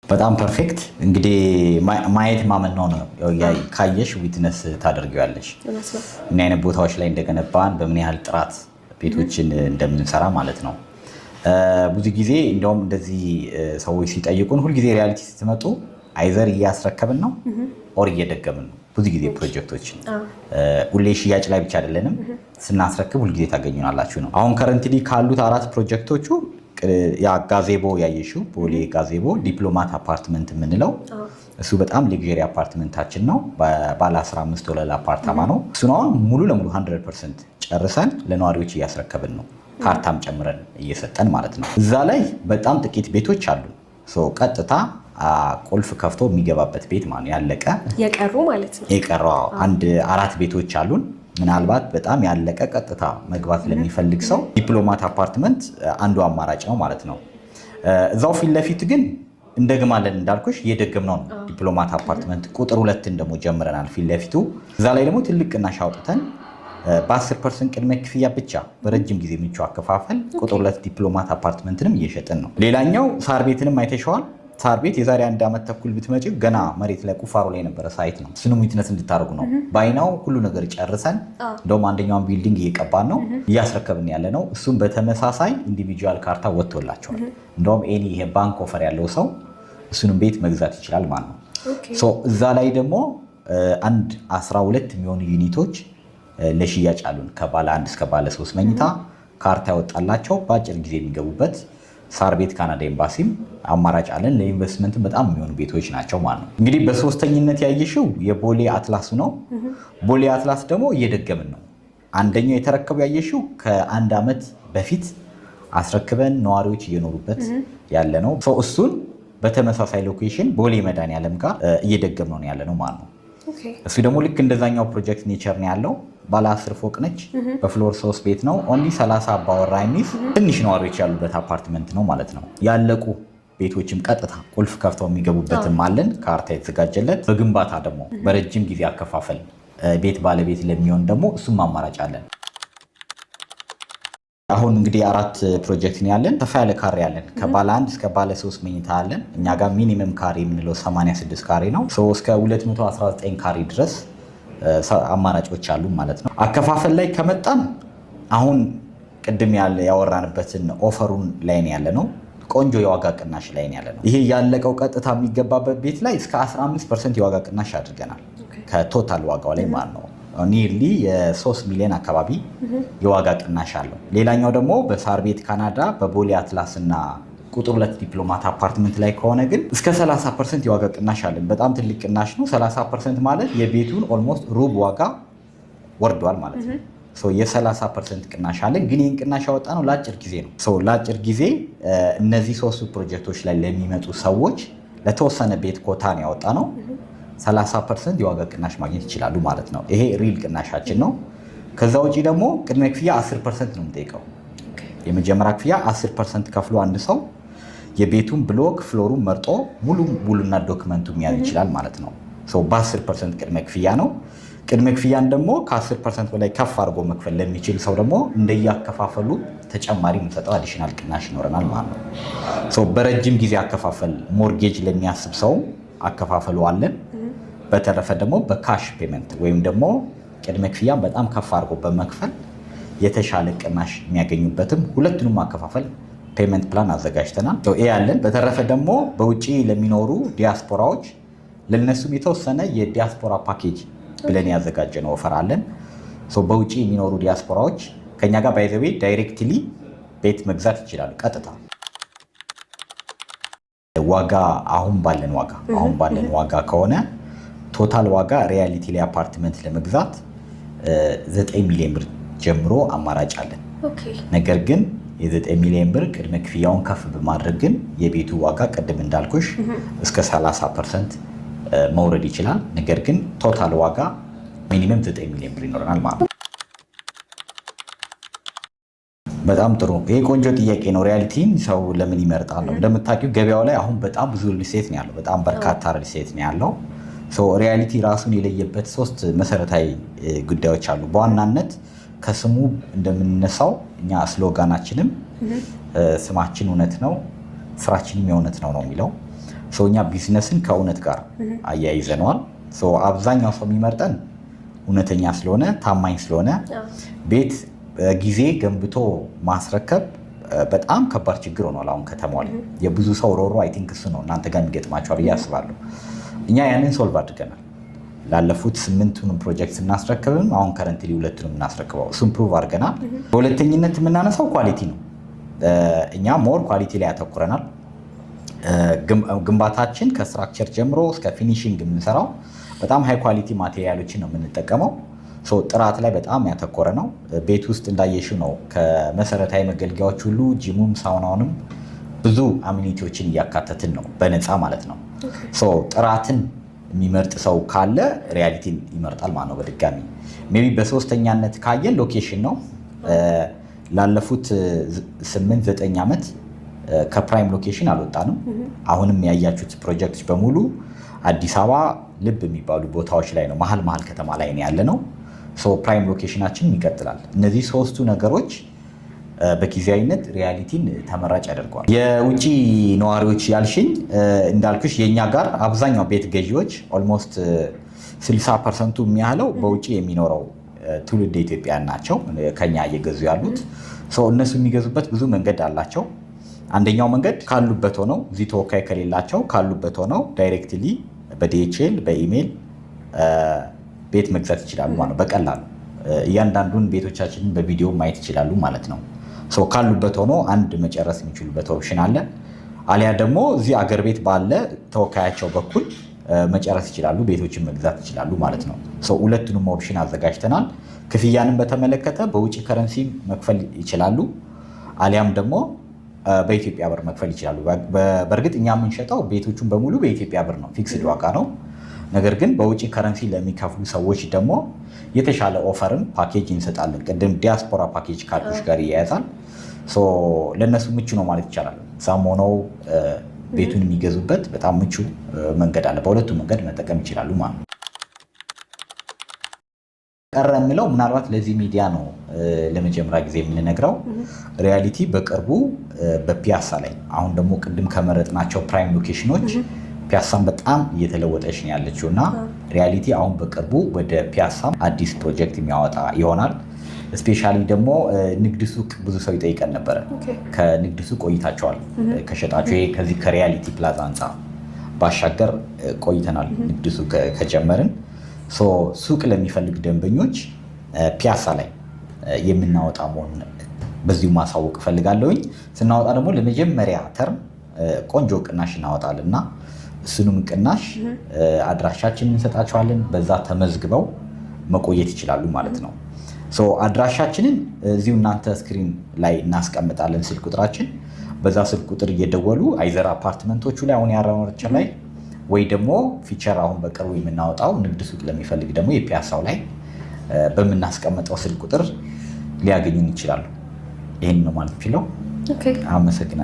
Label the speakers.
Speaker 1: በጣም ፐርፌክት። እንግዲህ ማየት ማመን ነው። ካየሽ ዊትነስ ታደርጊዋለሽ ምን አይነት ቦታዎች ላይ እንደገነባን በምን ያህል ጥራት ቤቶችን እንደምንሰራ ማለት ነው። ብዙ ጊዜ እንደውም እንደዚህ ሰዎች ሲጠይቁን ሁልጊዜ ሪያሊቲ ስትመጡ አይዘር እያስረከብን ነው ኦር እየደገምን ነው። ብዙ ጊዜ ፕሮጀክቶችን ሁሌ ሽያጭ ላይ ብቻ አይደለንም፣ ስናስረክብ ሁልጊዜ ታገኙናላችሁ ነው። አሁን ከረንትሊ ካሉት 4 ፕሮጀክቶቹ ያ ጋዜቦ ያየሽው ቦሌ ጋዜቦ ዲፕሎማት አፓርትመንት የምንለው እሱ በጣም ሌግዠሪ አፓርትመንታችን ነው። ባለ 15 ወለል አፓርታማ ነው። እሱን አሁን ሙሉ ለሙሉ 100% ጨርሰን ለነዋሪዎች እያስረከብን ነው። ካርታም ጨምረን እየሰጠን ማለት ነው። እዛ ላይ በጣም ጥቂት ቤቶች አሉ። ቀጥታ ቁልፍ ከፍቶ የሚገባበት ቤት ማለት ያለቀ
Speaker 2: የቀሩ ማለት ነው።
Speaker 1: የቀሩ 4 ቤቶች አሉን። ምናልባት በጣም ያለቀ ቀጥታ መግባት ለሚፈልግ ሰው ዲፕሎማት አፓርትመንት አንዱ አማራጭ ነው ማለት ነው። እዛው ፊት ለፊት ግን እንደግማለን እንዳልኩሽ እየደገምነው ነው። ዲፕሎማት አፓርትመንት ቁጥር 2 ደግሞ ጀምረናል ፊት ለፊቱ። እዛ ላይ ደግሞ ትልቅ ቅናሽ አውጥተን በ10% ቅድመ ክፍያ ብቻ በረጅም ጊዜ ምቹ አከፋፈል ቁጥር 2 ዲፕሎማት አፓርትመንትንም እየሸጥን ነው። ሌላኛው ሳር ቤትንም አይተሸዋል። ሳር ቤት የዛሬ 1 ዓመት ተኩል ብትመጪ ገና መሬት ላይ ቁፋሮ ላይ የነበረ ሳይት ነው። እሱንም ዊትነስ እንድታደርጉ ነው። ባይናው ሁሉ ነገር ጨርሰን እንደውም አንደኛውን ቢልዲንግ እየቀባን ነው እያስረከብን ያለ ነው። እሱም በተመሳሳይ ኢንዲቪጁዋል ካርታ ወጥቶላቸዋል። እንደውም ኤኒ ይሄ ባንክ ኦፈር ያለው ሰው እሱንም ቤት መግዛት ይችላል ማለት ነው። እዛ ላይ ደግሞ 12 የሚሆኑ ዩኒቶች ለሽያጭ አሉን። ከባለ 1 እስከ ባለ 3 መኝታ ካርታ ያወጣላቸው በአጭር ጊዜ የሚገቡበት ሳር ቤት ካናዳ ኤምባሲም አማራጭ አለን። ለኢንቨስትመንት በጣም የሚሆኑ ቤቶች ናቸው ማለት ነው። እንግዲህ በሶስተኝነት ያየሽው የቦሌ አትላሱ ነው። ቦሌ አትላስ ደግሞ እየደገምን ነው። አንደኛው የተረከቡ ያየሽው ከ1 ዓመት በፊት አስረክበን ነዋሪዎች እየኖሩበት ያለ ነው። እሱን በተመሳሳይ ሎኬሽን ቦሌ መድኃኒዓለም ጋር እየደገምነው ነው ያለ ነው ማለት ነው። እሱ ደግሞ ልክ እንደዛኛው ፕሮጀክት ኔቸር ነው ያለው። ባለ 10 ፎቅ ነች። በፍሎር 3 ቤት ነው። ኦንሊ 30 አባወራ የሚይዝ ትንሽ ነዋሪዎች ያሉበት አፓርትመንት ነው ማለት ነው። ያለቁ ቤቶችም ቀጥታ ቁልፍ ከፍተው የሚገቡበትም አለን፣ ካርታ የተዘጋጀለት። በግንባታ ደግሞ በረጅም ጊዜ አከፋፈል ቤት ባለቤት ለሚሆን ደግሞ እሱም አማራጭ አለን። አሁን እንግዲህ 4 ፕሮጀክት ነው ያለን። ሰፋ ያለ ካሬ ያለን ከባለ 1 እስከ ባለ 3 መኝታ አለን። እኛ ጋር ሚኒመም ካሬ የምንለው 86 ካሬ ነው። እስከ 219 ካሬ ድረስ አማራጮች አሉ ማለት ነው። አከፋፈል ላይ ከመጣን አሁን ቅድም ያወራንበትን ኦፈሩን ላይ ነው ያለ ነው። ቆንጆ የዋጋ ቅናሽ ላይ ነው ያለ ነው። ይሄ ያለቀው ቀጥታ የሚገባበት ቤት ላይ እስከ 15% የዋጋ ቅናሽ አድርገናል ከቶታል ዋጋው ላይ ማለት ነው። ኒርሊ የ3 ሚሊዮን አካባቢ የዋጋ ቅናሽ አለው። ሌላኛው ደግሞ በሳር ቤት ካናዳ በቦሌ አትላስ እና ቁጥር 2 ዲፕሎማት አፓርትመንት ላይ ከሆነ ግን እስከ 30% የዋጋ ቅናሽ አለን። በጣም ትልቅ ቅናሽ ነው። 30% ማለት የቤቱን ኦልሞስት ሩብ ዋጋ ወርዷል ማለት ነው። የ30% ቅናሽ አለን። ግን ይህን ቅናሽ ያወጣ ነው ለአጭር ጊዜ ነው። ለአጭር ጊዜ እነዚህ 3 ፕሮጀክቶች ላይ ለሚመጡ ሰዎች ለተወሰነ ቤት ኮታን ያወጣ ነው። 30% የዋጋ ቅናሽ ማግኘት ይችላሉ ማለት ነው። ይሄ ሪል ቅናሻችን ነው። ከዛ ውጪ ደግሞ ቅድመ ክፍያ 10% ነው የምጠይቀው። የመጀመሪያ ክፍያ 10% ከፍሎ አንድ ሰው የቤቱን ብሎክ ፍሎሩን መርጦ ሙሉና ዶክመንቱ መያዝ ይችላል ማለት ነው። በ10% ቅድመ ክፍያ ነው። ቅድመ ክፍያን ደግሞ ከ10% በላይ ከፍ አድርጎ መክፈል ለሚችል ሰው ደግሞ እንደያከፋፈሉ ተጨማሪ የምንሰጠው አዲሽናል ቅናሽ ይኖረናል ማለት ነው። በረጅም ጊዜ አከፋፈል ሞርጌጅ ለሚያስብ ሰው አከፋፈሉ አለን። በተረፈ ደግሞ በካሽ ፔመንት ወይም ደግሞ ቅድመ ክፍያን በጣም ከፍ አድርጎ በመክፈል የተሻለ ቅናሽ የሚያገኙበትም ሁለቱንም አከፋፈል ፔመንት ፕላን አዘጋጅተናል። ይሄ ያለን። በተረፈ ደግሞ በውጪ ለሚኖሩ ዲያስፖራዎች ለነሱም የተወሰነ የዲያስፖራ ፓኬጅ ብለን ያዘጋጀነው ኦፈር አለን። በውጪ የሚኖሩ ዲያስፖራዎች ከኛ ጋር ባይዘዌ ዳይሬክትሊ ቤት መግዛት ይችላሉ ቀጥታ። ዋጋ አሁን ባለን ዋጋ ከሆነ ቶታል ዋጋ ሪያሊቲ ላይ አፓርትመንት ለመግዛት 9 ሚሊዮን ብር ጀምሮ አማራጭ አለን። ነገር ግን የ9 ሚሊዮን ብር ቅድመ ክፍያውን ከፍ በማድረግ ግን የቤቱ ዋጋ ቅድም እንዳልኩሽ እስከ 30% መውረድ ይችላል። ነገር ግን ቶታል ዋጋ ሚኒመም 9 ሚሊዮን ብር ይኖረናል ማለት ነው። በጣም ጥሩ። ይሄ ቆንጆ ጥያቄ ነው። ሪያሊቲን ሰው ለምን ይመርጣል? እንደምታውቂው ገበያው ላይ አሁን በጣም ብዙ ሪልስቴት ነው ያለው። በጣም በርካታ ሪልስቴት ነው ያለው። ሪያሊቲ ራሱን የለየበት 3 መሰረታዊ ጉዳዮች አሉ። በዋናነት ከስሙ እንደምንነሳው እኛ ስሎጋናችንም ስማችን እውነት ነው፣ ስራችንም የእውነት ነው የሚለው። እኛ ቢዝነስን ከእውነት ጋር አያይዘነዋል። አብዛኛው ሰው የሚመርጠን እውነተኛ ስለሆነ ታማኝ ስለሆነ ቤት ጊዜ ገንብቶ ማስረከብ በጣም ከባድ ችግር ሆኗል አሁን ከተማው ላይ። የብዙ ሰው ሮሮ አይ ቲንክ እሱ ነው እናንተ ጋር የሚገጥማቸዋል ብዬ አስባለሁ። እኛ ያንን ሶልቭ አድርገናል። ላለፉት 8ቱንም ፕሮጀክት እናስረክብም አሁን ከረንትሊ 2ቱንም እናስረክበው እሱን ፕሩቭ አድርገናል። በሁለተኝነት የምናነሳው ኳሊቲ ነው። እኛ ሞር ኳሊቲ ላይ ያተኩረናል። ግንባታችን ከስትራክቸር ጀምሮ እስከ ፊኒሺንግ የምንሰራው በጣም ሃይ ኳሊቲ ማቴሪያሎችን ነው የምንጠቀመው። ጥራት ላይ በጣም ያተኮረ ነው። ቤት ውስጥ እንዳየሽው ነው ከመሰረታዊ መገልገያዎች ሁሉ ጂሙም ሳውናውንም ብዙ አሚኒቲዎችን እያካተትን ነው በነፃ ማለት ነው። ጥራትን የሚመርጥ ሰው ካለ ሪያሊቲን ይመርጣል ማለት ነው። በድጋሚ ሜይ ቢ በሶስተኛነት ካየን ሎኬሽን ነው። ላለፉት 8-9 ዓመት ከፕራይም ሎኬሽን አልወጣንም። አሁንም ያያችሁት ፕሮጀክቶች በሙሉ አዲስ አበባ ልብ የሚባሉ ቦታዎች ላይ ነው፣ መሀል ከተማ ላይ ያለ ነው። ፕራይም ሎኬሽናችን ይቀጥላል። እነዚህ 3ቱ ነገሮች በጊዜያዊነት ሪያሊቲን ተመራጭ ያደርገዋል። የውጭ ነዋሪዎች ያልሽኝ እንዳልኩሽ የኛ ጋር አብዛኛው ቤት ገዢዎች ኦልሞስት 60% የሚያህለው በውጭ የሚኖረው ትውልድ ኢትዮጵያውያን ናቸው ከኛ እየገዙ ያሉት። እነሱ የሚገዙበት ብዙ መንገድ አላቸው። አንደኛው መንገድ ካሉበት ሆነው እዚህ ተወካይ ከሌላቸው ካሉበት ሆነው ዳይሬክትሊ በዲኤችኤል በኢሜይል ቤት መግዛት ይችላሉ ማለት ነው። በቀላሉ እያንዳንዱን ቤቶቻችንን በቪዲዮ ማየት ይችላሉ ማለት ነው። ካሉበት ሆኖ አንድ መጨረስ የሚችሉበት ኦፕሽን አለ። አሊያ ደግሞ እዚህ አገር ቤት ባለ ተወካያቸው በኩል መጨረስ ይችላሉ፣ ቤቶችን መግዛት ይችላሉ ማለት ነው። ሁለቱንም ኦፕሽን አዘጋጅተናል። ክፍያንም በተመለከተ በውጭ ከረንሲ መክፈል ይችላሉ፣ አሊያም ደግሞ በኢትዮጵያ ብር መክፈል ይችላሉ። በእርግጥ እኛ የምንሸጠው ቤቶቹን በሙሉ በኢትዮጵያ ብር ነው፣ ፊክስድ ዋጋ ነው። ነገር ግን በውጭ ከረንሲ ለሚከፍሉ ሰዎች ደግሞ የተሻለ ኦፈርም ፓኬጅ እንሰጣለን። ቅድም ዲያስፖራ ፓኬጅ ካልኩሽ ጋር ይያያዛል። ለእነሱ ምቹ ነው ማለት ይቻላል። እዛም ሆነው ቤቱን የሚገዙበት በጣም ምቹ መንገድ አለ። በሁለቱ መንገድ መጠቀም ይችላሉ ማለት ነው። ቀረ የምለው ምናልባት ለዚህ ሚዲያ ነው ለመጀመሪያ ጊዜ የምንነግረው። ሪያሊቲ በቅርቡ በፒያሳ ላይ አሁን ደግሞ ቅድም ከመረጥናቸው ፕራይም ሎኬሽኖች ፒያሳን በጣም እየተለወጠች ነው ያለችው እና ሪያሊቲ አሁን በቅርቡ ወደ ፒያሳ አዲስ ፕሮጀክት የሚያወጣ ይሆናል። ስፔሻሊ ደግሞ ንግድ ሱቅ ብዙ ሰው ይጠይቀን ነበረ። ከንግድ ሱቅ ቆይታቸዋል ከሸጣቸው ከዚህ ከሪያሊቲ ፕላዛ ህንፃ ባሻገር ቆይተናል። ንግድ ሱቅ ከጀመርን ሱቅ ለሚፈልግ ደንበኞች ፒያሳ ላይ የምናወጣ መሆኑን በዚሁ ማሳወቅ እፈልጋለሁኝ። ስናወጣ ደግሞ ለመጀመሪያ ተርም ቆንጆ ቅናሽ እናወጣለን እና እሱንም ቅናሽ አድራሻችንን እንሰጣቸዋለን። በዛ ተመዝግበው መቆየት ይችላሉ ማለት ነው። አድራሻችንን እዚሁ እናንተ ስክሪን ላይ እናስቀምጣለን፣ ስልክ ቁጥራችን። በዛ ስልክ ቁጥር እየደወሉ አይዘር አፓርትመንቶቹ ላይ አሁን ያረመርቸው ላይ ወይ ደግሞ ፊቸር አሁን በቅርቡ የምናወጣው ንግድ ሱቅ ለሚፈልግ ደግሞ የፒያሳው ላይ በምናስቀምጠው ስልክ ቁጥር ሊያገኙን ይችላሉ። ይህን ነው ማለት ችለው። አመሰግናለሁ።